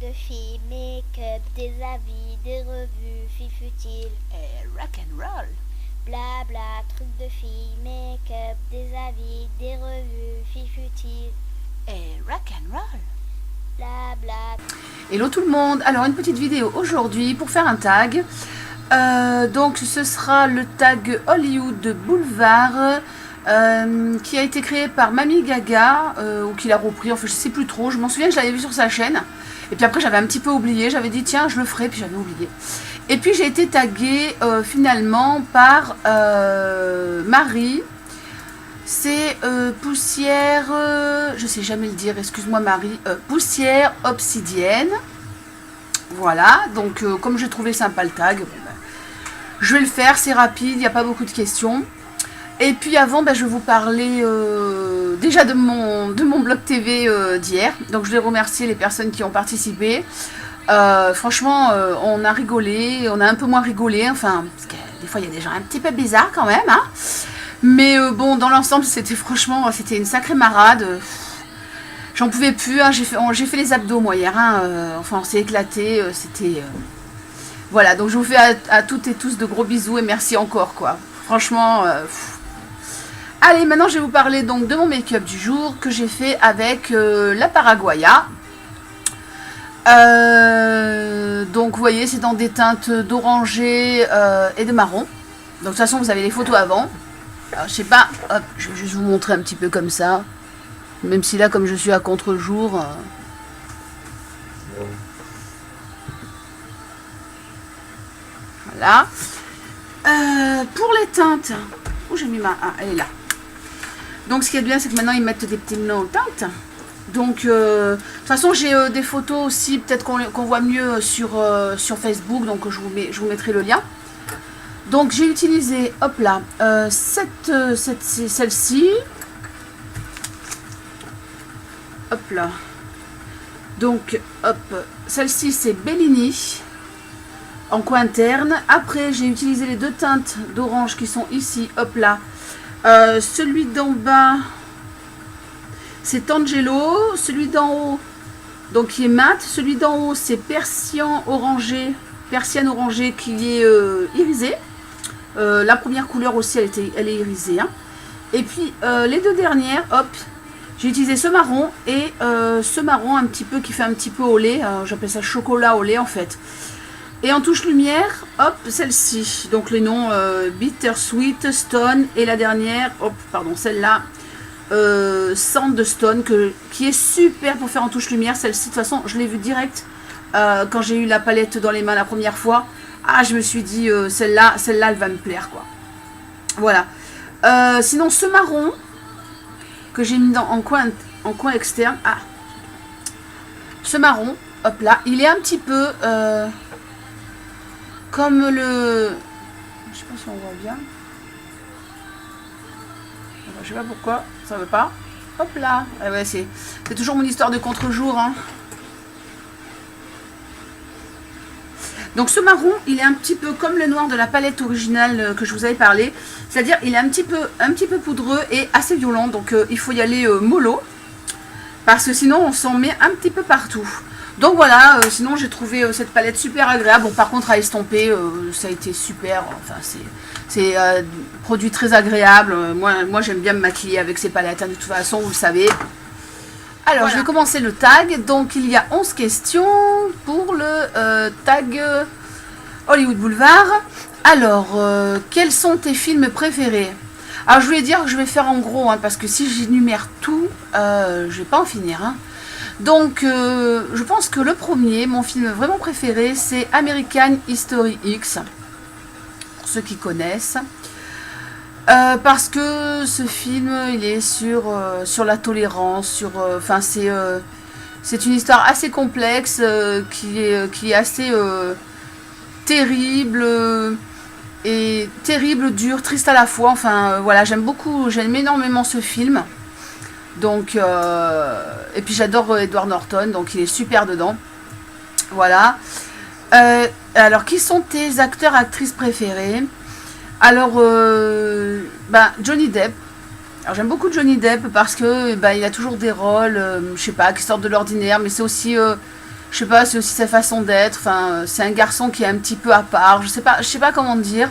de filles, make-up, des avis, des revues, filles futiles. Et rock'n'roll. Blabla, trucs de filles, make-up, des avis, des revues, filles futiles. Et rock'n'roll. Blabla. Hello tout le monde, alors une petite vidéo aujourd'hui pour faire un tag. Donc ce sera le tag Hollywood Boulevard qui a été créé par Mamie Gaga ou qu'il a repris, enfin je sais plus trop, je m'en souviens que je l'avais vu sur sa chaîne et puis après j'avais un petit peu oublié, j'avais dit tiens je le ferai puis j'avais oublié. Et puis j'ai été taguée finalement par Marie. C'est poussière, je sais jamais le dire, excuse-moi Marie, poussière obsidienne. Voilà, donc comme j'ai trouvé sympa le tag, bon, ben, je vais le faire, c'est rapide, il n'y a pas beaucoup de questions. Et puis avant, ben, je vais vous parler déjà de mon blog TV d'hier. Donc je vais remercier les personnes qui ont participé. Franchement, on a rigolé, on a un peu moins rigolé, enfin, parce que des fois il y a des gens un petit peu bizarres quand même, hein. Mais bon, dans l'ensemble, c'était une sacrée marade. J'en pouvais plus, hein, j'ai fait les abdos moi hier, hein, enfin on s'est éclaté, c'était... Voilà, donc je vous fais à toutes et tous de gros bisous et merci encore quoi. Franchement... Allez, maintenant je vais vous parler donc de mon make-up du jour que j'ai fait avec la Paraguaya. Donc vous voyez, c'est dans des teintes d'oranger et de marron. Donc de toute façon, vous avez les photos avant. Alors, je sais pas, hop, je vais juste vous montrer un petit peu comme ça. Même si là, comme je suis à contre-jour... Voilà. Pour les teintes... Où j'ai mis ma... Ah, elle est là. Donc, ce qui est bien, c'est que maintenant, ils mettent des petits noms teintes. Donc, de toute façon, j'ai des photos aussi, peut-être qu'on voit mieux sur Facebook. Donc, je vous mettrai le lien. Donc, j'ai utilisé, hop là, celle-ci. Hop là. Donc, hop, celle-ci, c'est Bellini. En coin interne. Après, j'ai utilisé les deux teintes d'orange qui sont ici, hop là. Celui d'en bas, c'est Angelo. Celui d'en haut, donc qui est mat. Celui d'en haut, c'est persienne orangée qui est irisée. La première couleur aussi, elle est irisée. Hein. Et puis, les deux dernières, hop, j'ai utilisé ce marron et ce marron un petit peu qui fait un petit peu au lait. J'appelle ça chocolat au lait en fait. Et en touche lumière, hop, celle-ci. Donc les noms Bittersweet, Stone et la dernière, hop, pardon, celle-là, Sand de Stone, qui est super pour faire en touche lumière. Celle-ci, de toute façon, je l'ai vue direct quand j'ai eu la palette dans les mains la première fois. Ah, je me suis dit, celle-là, elle va me plaire, quoi. Voilà. Sinon, ce marron que j'ai mis en coin externe. Ah, ce marron, hop là, il est un petit peu... comme le... Je sais pas si on voit bien. Je sais pas pourquoi, ça veut pas. Hop là. Ah ouais, c'est toujours mon histoire de contre-jour. Hein. Donc ce marron, il est un petit peu comme le noir de la palette originale que je vous avais parlé. C'est-à-dire, il est un petit peu poudreux et assez violent. Donc il faut y aller mollo. Parce que sinon, on s'en met un petit peu partout. Donc voilà, sinon j'ai trouvé cette palette super agréable. Bon, par contre à estomper, ça a été super. Enfin, c'est produit très agréable. Moi j'aime bien me maquiller avec ces palettes, hein, de toute façon, vous le savez. Alors, voilà. Je vais commencer le tag. Donc, il y a 11 questions pour le tag Hollywood Boulevard. Alors, quels sont tes films préférés? Alors, je voulais dire que je vais faire en gros, hein, parce que si j'énumère tout, je vais pas en finir. Hein. Donc, je pense que le premier, mon film vraiment préféré, c'est American History X, pour ceux qui connaissent. Parce que ce film, il est sur la tolérance, enfin c'est une histoire assez complexe, qui est assez terrible, et terrible, dure, triste à la fois. Enfin voilà, j'aime énormément ce film. Donc, et puis j'adore Edward Norton, donc il est super dedans. Voilà. Alors, qui sont tes acteurs, actrices préférés? Alors, Johnny Depp. Alors, j'aime beaucoup Johnny Depp parce que il a toujours des rôles, je sais pas, qui sortent de l'ordinaire, mais c'est aussi, Je sais pas, c'est aussi sa façon d'être. Enfin, c'est un garçon qui est un petit peu à part. Je sais pas comment dire.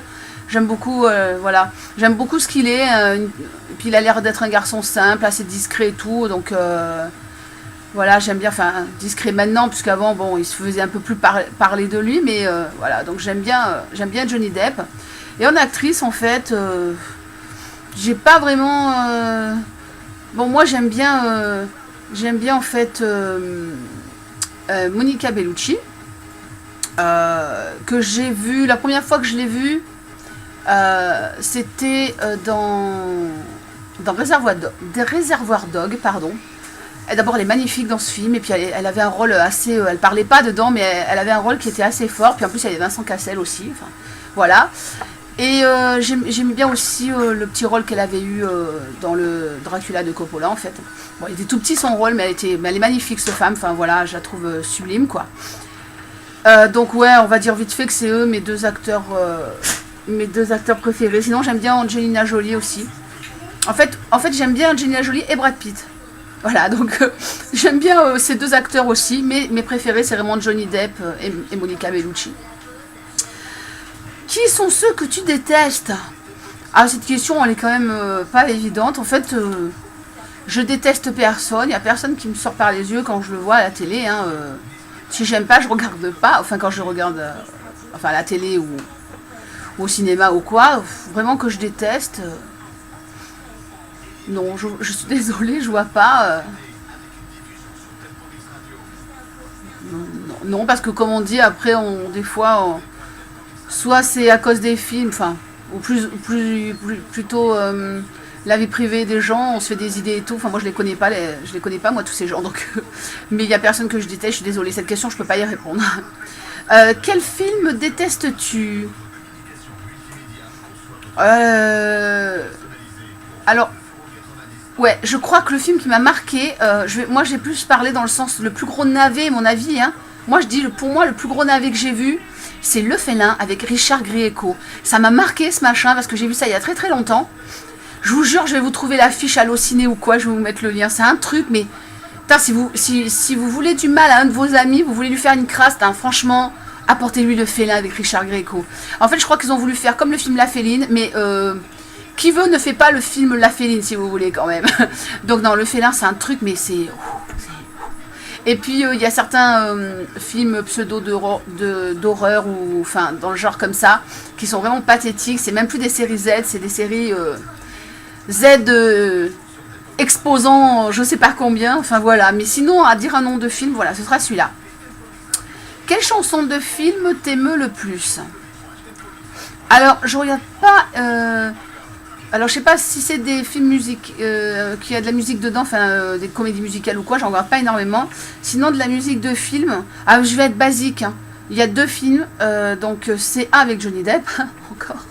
J'aime beaucoup, voilà. J'aime beaucoup ce qu'il est. Et puis il a l'air d'être un garçon simple, assez discret et tout. Donc voilà, j'aime bien. Enfin, discret maintenant, puisqu'avant, bon, il se faisait un peu plus parler de lui. Mais voilà, donc j'aime bien Johnny Depp. Et en actrice, en fait, j'ai pas vraiment. Bon, moi j'aime bien en fait Monica Bellucci, que j'ai vu, la première fois que je l'ai vue, c'était dans Réservoir Dog, pardon. D'abord, elle est magnifique dans ce film, et puis elle avait un rôle assez. Elle parlait pas dedans, mais elle avait un rôle qui était assez fort, puis en plus, il y avait Vincent Cassel aussi, enfin, voilà. Et j'aime bien aussi le petit rôle qu'elle avait eu dans le Dracula de Coppola, en fait. Bon, il était tout petit son rôle, mais elle est magnifique, cette femme, enfin voilà, je la trouve sublime, quoi. Donc ouais, on va dire vite fait que c'est eux mes deux acteurs préférés. Sinon, j'aime bien Angelina Jolie aussi. En fait j'aime bien Angelina Jolie et Brad Pitt. Voilà, donc j'aime bien ces deux acteurs aussi, mais mes préférés, c'est vraiment Johnny Depp et Monica Bellucci. Qui sont ceux que tu détestes? Ah, cette question, elle est quand même pas évidente. En fait, je déteste personne. Il n'y a personne qui me sort par les yeux quand je le vois à la télé. Hein, si j'aime pas, je regarde pas. Enfin, quand je regarde à la télé ou au cinéma ou quoi, vraiment que je déteste. Non, je suis désolée, je vois pas. Non, parce que comme on dit, après, des fois, soit c'est à cause des films, enfin, ou plutôt la vie privée des gens, on se fait des idées et tout. Enfin, moi, je les connais pas, moi, tous ces gens. Donc, mais il y a personne que je déteste. Je suis désolée, cette question, je peux pas y répondre. Quel film détestes-tu? Alors, ouais, je crois que le film qui m'a marqué, moi, j'ai plus parlé dans le sens le plus gros navet, mon avis. Hein. Moi, je dis, pour moi, le plus gros navet que j'ai vu, c'est Le Félin avec Richard Grieco. Ça m'a marqué ce machin parce que j'ai vu ça il y a très très longtemps. Je vous jure, je vais vous trouver l'affiche à l'Ociné ou quoi, je vais vous mettre le lien. C'est un truc, mais putain, si vous voulez du mal à un de vos amis, vous voulez lui faire une crasse, franchement, apportez-lui Le Félin avec Richard Grieco. En fait, je crois qu'ils ont voulu faire comme le film La Féline, mais qui veut ne fait pas le film La Féline, si vous voulez, quand même. Donc, non, Le Félin, c'est un truc, mais c'est... Et puis, il y a certains films pseudo d'horreur, ou enfin, dans le genre comme ça, qui sont vraiment pathétiques. C'est même plus des séries Z, c'est des séries Z exposant je sais pas combien. Enfin, voilà. Mais sinon, à dire un nom de film, voilà, ce sera celui-là. Quelle chanson de film t'émeut le plus? Alors, je regarde pas... Alors, je sais pas si c'est des films qui a de la musique dedans, enfin, des comédies musicales ou quoi, j'en regarde pas énormément. Sinon, de la musique de film, je vais être basique. Hein. Il y a deux films, donc c'est un avec Johnny Depp, encore.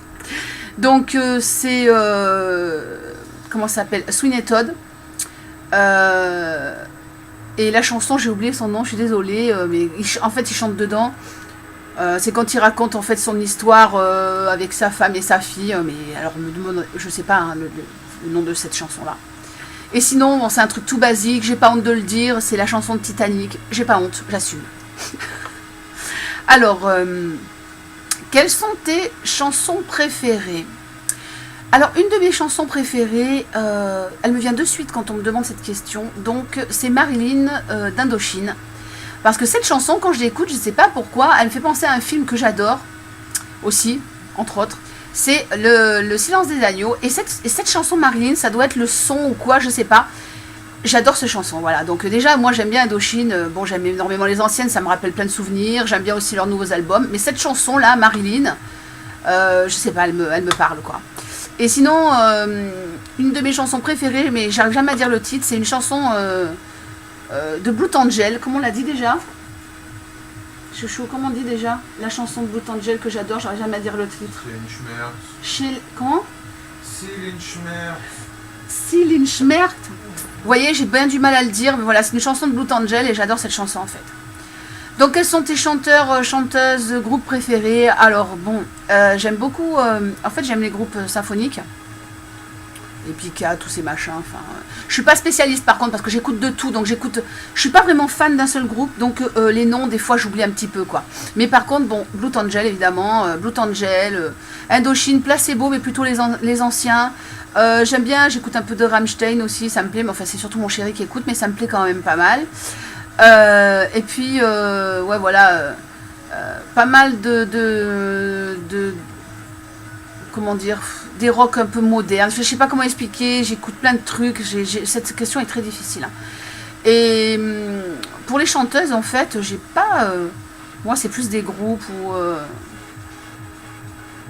Donc, c'est... comment ça s'appelle? Sweeney Todd. Et la chanson, j'ai oublié son nom, je suis désolée, mais en fait, il chante dedans. C'est quand il raconte en fait son histoire avec sa femme et sa fille, mais alors me demande, je sais pas hein, le nom de cette chanson là. Et sinon, bon, c'est un truc tout basique, j'ai pas honte de le dire, c'est la chanson de Titanic, j'ai pas honte, j'assume. Alors, quelles sont tes chansons préférées? Alors, une de mes chansons préférées, elle me vient de suite quand on me demande cette question, donc c'est Marilyn d'Indochine. Parce que cette chanson, quand je l'écoute, je ne sais pas pourquoi, elle me fait penser à un film que j'adore, aussi, entre autres. C'est le Silence des agneaux. Et cette chanson Marilyn, ça doit être le son ou quoi, je ne sais pas. J'adore cette chanson, voilà. Donc déjà, moi j'aime bien Indochine. Bon, j'aime énormément les anciennes, ça me rappelle plein de souvenirs. J'aime bien aussi leurs nouveaux albums. Mais cette chanson-là, Marilyn, je sais pas, elle me parle, quoi. Et sinon, une de mes chansons préférées, mais j'arrive jamais à dire le titre, c'est une chanson... de Blue Angel, comment on l'a dit déjà? Chouchou, comment on dit déjà? La chanson de Blue Angel que j'adore, j'arrive jamais à dire le titre. Comment? Céline Schmerz. Vous voyez, j'ai bien du mal à le dire, mais voilà, c'est une chanson de Blue Angel et j'adore cette chanson en fait. Donc, quels sont tes chanteurs, chanteuses, groupes préférés? Alors, bon, j'aime beaucoup, en fait, j'aime les groupes symphoniques. et Pika, tous ces machins. Enfin, je suis pas spécialiste par contre parce que j'écoute de tout, donc j'écoute. Je suis pas vraiment fan d'un seul groupe, donc les noms des fois j'oublie un petit peu quoi. Mais par contre, bon, Blue Angel évidemment, Blue Angel, Indochine, Placebo, mais plutôt les anciens. J'aime bien, j'écoute un peu de Rammstein aussi, ça me plaît. Mais enfin, c'est surtout mon chéri qui écoute, mais ça me plaît quand même pas mal. Et puis, ouais, voilà, pas mal de comment dire, des rocks un peu modernes. Je sais pas comment expliquer, j'écoute plein de trucs. Cette question est très difficile. Hein. Et pour les chanteuses, en fait, j'ai pas. Moi, c'est plus des groupes où.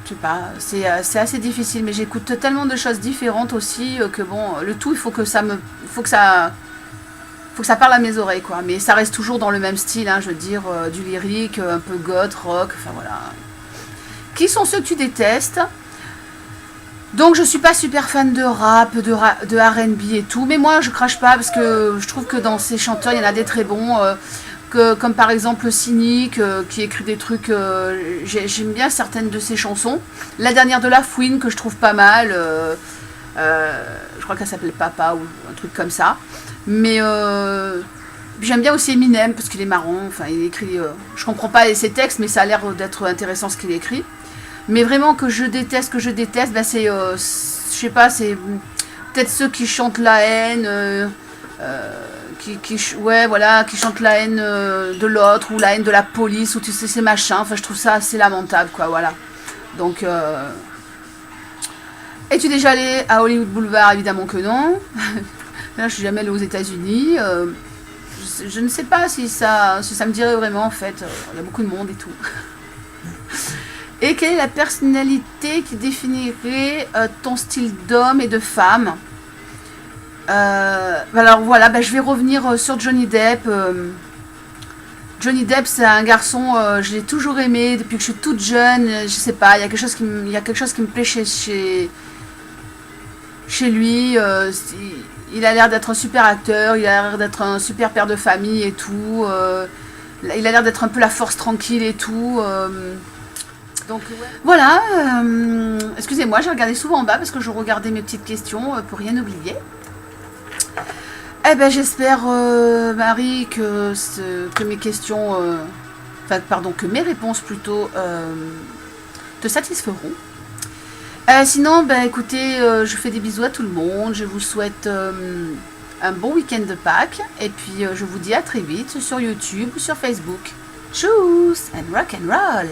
Je sais pas, c'est assez difficile, mais j'écoute tellement de choses différentes aussi que bon, le tout, il faut que ça me. Faut que ça parle à mes oreilles, quoi. Mais ça reste toujours dans le même style, hein, je veux dire, du lyrique, un peu goth, rock, enfin voilà. Qui sont ceux que tu détestes? Donc je suis pas super fan de rap, de R&B et tout, mais moi je crache pas parce que je trouve que dans ces chanteurs il y en a des très bons, comme par exemple Cynic qui écrit des trucs, j'aime bien certaines de ses chansons. La dernière de La Fouine que je trouve pas mal, je crois qu'elle s'appelle Papa ou un truc comme ça. Mais j'aime bien aussi Eminem parce qu'il est marrant, enfin il écrit, je comprends pas ses textes mais ça a l'air d'être intéressant ce qu'il écrit. Mais vraiment que je déteste, bah c'est, je sais pas, c'est peut-être ceux qui chantent la haine, ouais, voilà, qui chantent la haine de l'autre ou la haine de la police ou tu sais ces machins. Enfin, je trouve ça assez lamentable, quoi, voilà. Donc, es-tu déjà allé à Hollywood Boulevard? Évidemment que non. Là, je suis jamais allée aux États-Unis. Je ne sais pas si ça me dirait vraiment, en fait. Il y a beaucoup de monde et tout. Et quelle est la personnalité qui définirait ton style d'homme et de femme? Alors voilà, bah, je vais revenir sur Johnny Depp. Johnny Depp, c'est un garçon, je l'ai toujours aimé depuis que je suis toute jeune. Je sais pas, il y a quelque chose qui me plaît chez lui. Il a l'air d'être un super acteur, il a l'air d'être un super père de famille et tout. Il a l'air d'être un peu la force tranquille et tout. Donc ouais. Voilà, excusez-moi, j'ai regardé souvent en bas parce que je regardais mes petites questions pour rien oublier. Eh ben j'espère, Marie, que mes questions, enfin pardon, que mes réponses plutôt te satisferont. Sinon, ben écoutez, je fais des bisous à tout le monde, je vous souhaite un bon week-end de Pâques et puis je vous dis à très vite sur YouTube ou sur Facebook. Tchuss and rock and roll.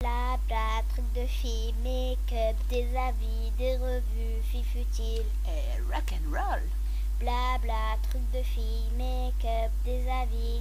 Blabla, trucs de filles, make-up, des avis, des revues, filles futiles Et rock and roll. Blabla, trucs de filles, make-up, des avis.